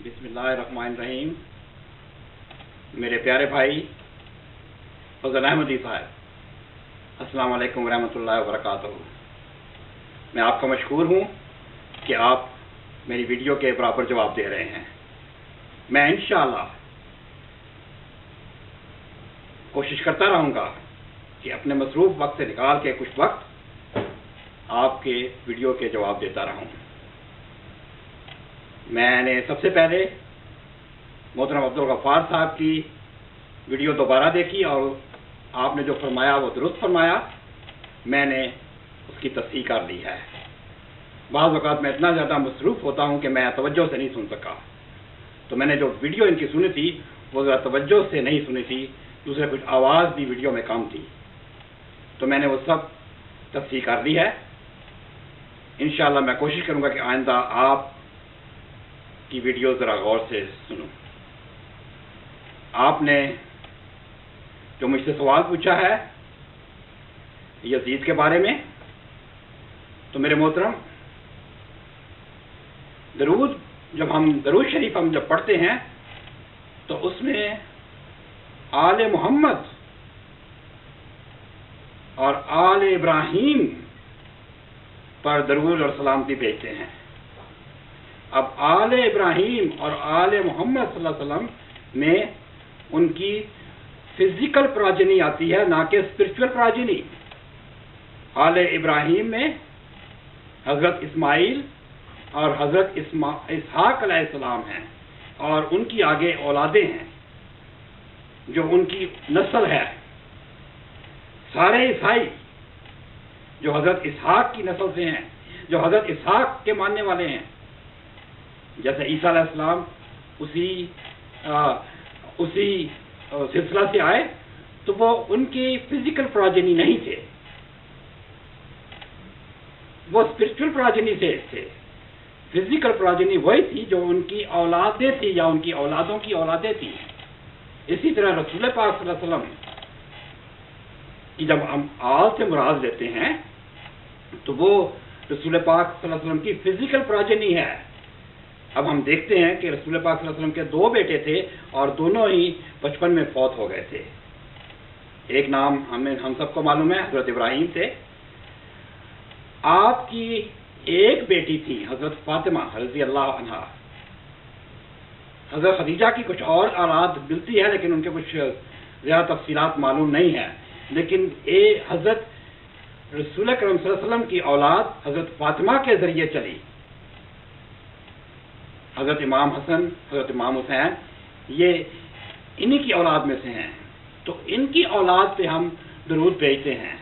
बिस्मिल्लाहिर्रहमानिर्रहीम। मेरे प्यारे भाई फजल अहमदी साहब, अस्सलाम वालेकुम रहमतुल्लाहि व बरकातहू। मैं आपका मशकूर हूँ कि आप मेरी वीडियो के बराबर जवाब दे रहे हैं। मैं इंशाअल्लाह कोशिश करता रहूँगा कि अपने मसरूफ़ वक्त से निकाल के कुछ वक्त आपके वीडियो के जवाब देता रहूँ। मैंने सबसे पहले मोहतरम अब्दुल गफ्फार साहब की वीडियो दोबारा देखी और आपने जो फरमाया वो दुरुस्त फरमाया। मैंने उसकी तस्दीक कर ली है। बाज़ औक़ात मैं इतना ज़्यादा मसरूफ़ होता हूँ कि मैं तवज्जो से नहीं सुन सका, तो मैंने जो वीडियो इनकी सुनी थी वो ज़रा तवज्जो से नहीं सुनी थी। दूसरे कुछ आवाज़ भी वीडियो में कम थी, तो मैंने वो सब तस्दीक कर ली है। इंशाअल्लाह मैं कोशिश करूँगा कि आइंदा आप की वीडियो ज़रा गौर से सुनो। आपने जो मुझसे सवाल पूछा है यजीद के बारे में, तो मेरे मोहतरम, दरूद जब शरीफ जब पढ़ते हैं तो उसमें आले मोहम्मद और आले इब्राहीम पर दरूद और सलामती भेजते हैं। अब आले इब्राहीम और आले मोहम्मद सल्लल्लाहु अलैहि वसल्लम में उनकी फिजिकल प्राजनी आती है, ना कि स्पिरिचुअल प्राजनी। आले इब्राहीम में हज़रत इस्माइल और हज़रत इसहाक अलैहिस्सलाम हैं और उनकी आगे औलादें हैं जो उनकी नस्ल है। सारे ईसाई जो हज़रत इसहाक की नस्ल से हैं, जो हज़रत इसहाक के मानने वाले हैं, जैसे ईसा अलैहिस्सलाम उसी सिलसिला से आए, तो वो उनकी फिजिकल प्राजनी नहीं थे, वो स्पिरिचुअल प्राजनी से थे। फिजिकल प्राजनी वही थी जो उनकी औलादें थी या उनकी औलादों की औलादें थी। इसी तरह रसूल पाक सल्लल्लाहु अलैहि वसल्लम की जब हम आल से मुराद लेते हैं तो वो रसूल पाक सल्लल्लाहु अलैहि वसल्लम की फिजिकल प्राजनी है। अब हम देखते हैं कि रसूल पाक सल्लल्लाहु अलैहि वसल्लम के दो बेटे थे और दोनों ही बचपन में फौत हो गए थे। एक नाम हम सबको मालूम है, हज़रत इब्राहीम थे। आपकी एक बेटी थी हज़रत फातिमा रज़ी अल्लाह अन्हा। हज़रत खदीजा की कुछ और औलाद मिलती है, लेकिन उनके कुछ ज़्यादा तफसीलात मालूम नहीं है। लेकिन हज़रत रसूल अकरम सल्लल्लाहु अलैहि वसल्लम की औलाद हज़रत फातिमा के ज़रिए चली। हज़रत इमाम हसन, हज़रत इमाम हुसैन, ये इन्हीं की औलाद में से हैं, तो इनकी औलाद पे हम दरूद भेजते हैं।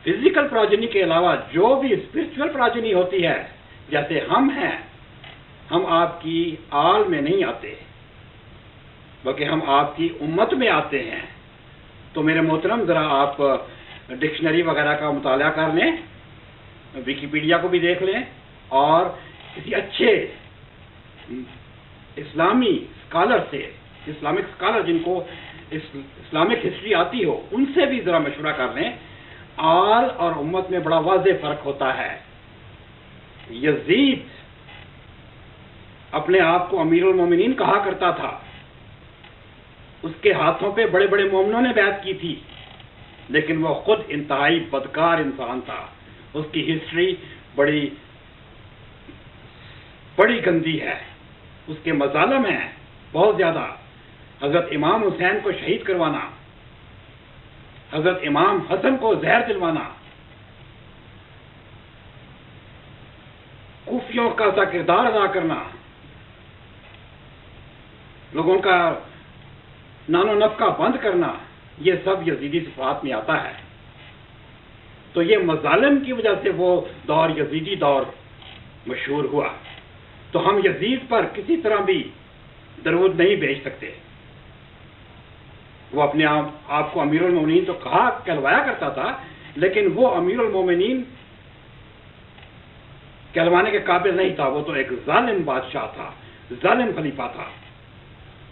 फिजिकल प्राजनी के अलावा जो भी स्पिरिचुअल प्राजनी होती है, जैसे हम हैं, हम आपकी आल में नहीं आते बल्कि हम आपकी उम्मत में आते हैं। तो मेरे मोहतरम, ज़रा आप डिक्शनरी वगैरह का मुताला कर लें, विकिपीडिया को भी देख लें और किसी अच्छे इस्लामी स्कॉलर से, इस्लामिक स्कॉलर जिनको इस्लामिक हिस्ट्री आती हो, उनसे भी ज़रा मशवरा कर लें। आल और उम्मत में बड़ा वाज़ेह फ़र्क होता है। यजीद अपने आप को अमीरुल मोमिनीन कहा करता था। उसके हाथों पे बड़े बड़े मोमिनों ने बैत की थी, लेकिन वो खुद इंतहाई बदकार इंसान था। उसकी हिस्ट्री बड़ी गंदी है, उसके मज़ालिम हैं बहुत ज़्यादा। हज़रत इमाम हुसैन को शहीद करवाना, हज़रत इमाम हसन को जहर दिलवाना, कूफियों का सा किरदार अदा करना, लोगों का नानो नफ़का बंद करना, ये सब यजीदी सिफात में आता है। तो ये मज़ालिम की वजह से वो दौर यजीदी दौर मशहूर हुआ। तो हम यजीद पर किसी तरह भी दरूद नहीं भेज सकते। वो अपने आप को अमीरुल मोमिनीन तो कहलवाया करता था, लेकिन वो अमीरुल मोमिनीन कहलवाने के काबिल नहीं था। वो तो एक जालिम बादशाह था, जालिम खलीफा था।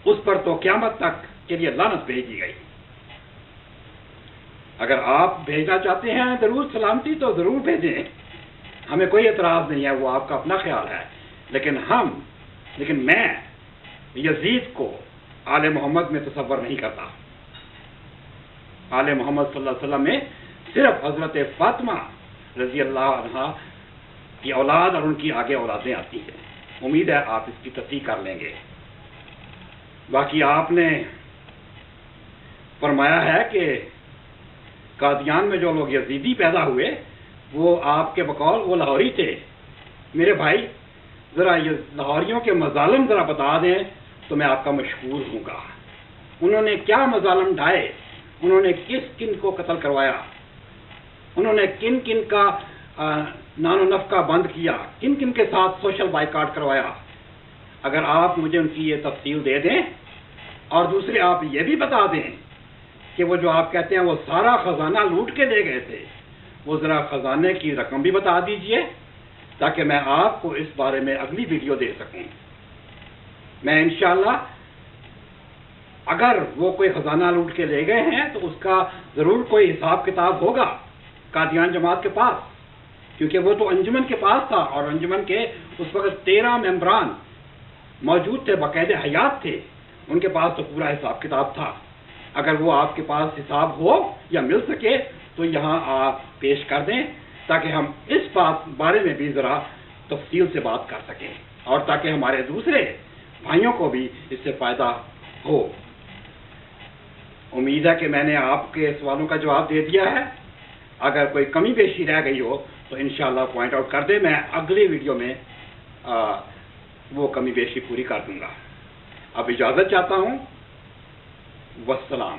उस पर तो क़यामत तक के लिए लानत भेजी गई। अगर आप भेजना चाहते हैं दरूद सलामती तो ज़रूर भेजें, ہمیں کوئی اعتراض نہیں ہے، وہ آپ کا اپنا خیال ہے، لیکن میں یزید کو آل محمد میں تصور نہیں کرتا۔ آل محمد صلی اللہ علیہ وسلم میں صرف حضرت فاطمہ رضی اللہ عنہا کی اولاد اور ان کی آگے اولادیں آتی ہیں۔ امید ہے آپ اس کی تصدیق کر لیں گے۔ باقی آپ نے فرمایا ہے کہ قادیان میں جو لوگ یزیدی پیدا ہوئے وہ آپ کے بقول وہ لاہوری تھے۔ میرے بھائی ذرا یہ لاہوریوں کے مظالم ذرا بتا دیں تو میں آپ کا مشکور ہوں گا۔ انہوں نے کیا مظالم ڈھائے، انہوں نے کس کن کو قتل کروایا، انہوں نے کن کن کا نان و نفقہ بند کیا، کن کن کے ساتھ سوشل بائیکاٹ کروایا۔ اگر آپ مجھے ان کی یہ تفصیل دے دیں، اور دوسرے آپ یہ بھی بتا دیں کہ وہ جو آپ کہتے ہیں وہ سارا خزانہ لوٹ کے لے گئے تھے، وہ ذرا خزانے کی رقم بھی بتا دیجئے تاکہ میں آپ کو اس بارے میں اگلی ویڈیو دے سکوں۔ میں انشاءاللہ اگر وہ کوئی خزانہ لوٹ کے لے گئے ہیں تو اس کا ضرور کوئی حساب کتاب ہوگا قادیان جماعت کے پاس، کیونکہ وہ تو انجمن کے پاس تھا، اور انجمن کے اس وقت 13 ممبران موجود تھے، باقاعدہ حیات تھے، ان کے پاس تو پورا حساب کتاب تھا۔ اگر وہ آپ کے پاس حساب ہو یا مل سکے تو یہاں آپ پیش کر دیں تاکہ ہم اس بارے میں بھی ذرا تفصیل سے بات کر سکیں، اور تاکہ ہمارے دوسرے بھائیوں کو بھی اس سے فائدہ ہو۔ امید ہے کہ میں نے آپ کے سوالوں کا جواب دے دیا ہے۔ اگر کوئی کمی بیشی رہ گئی ہو تو انشاءاللہ پوائنٹ آؤٹ کر دیں، میں اگلی ویڈیو میں وہ کمی بیشی پوری کر دوں گا۔ اب اجازت چاہتا ہوں، والسلام۔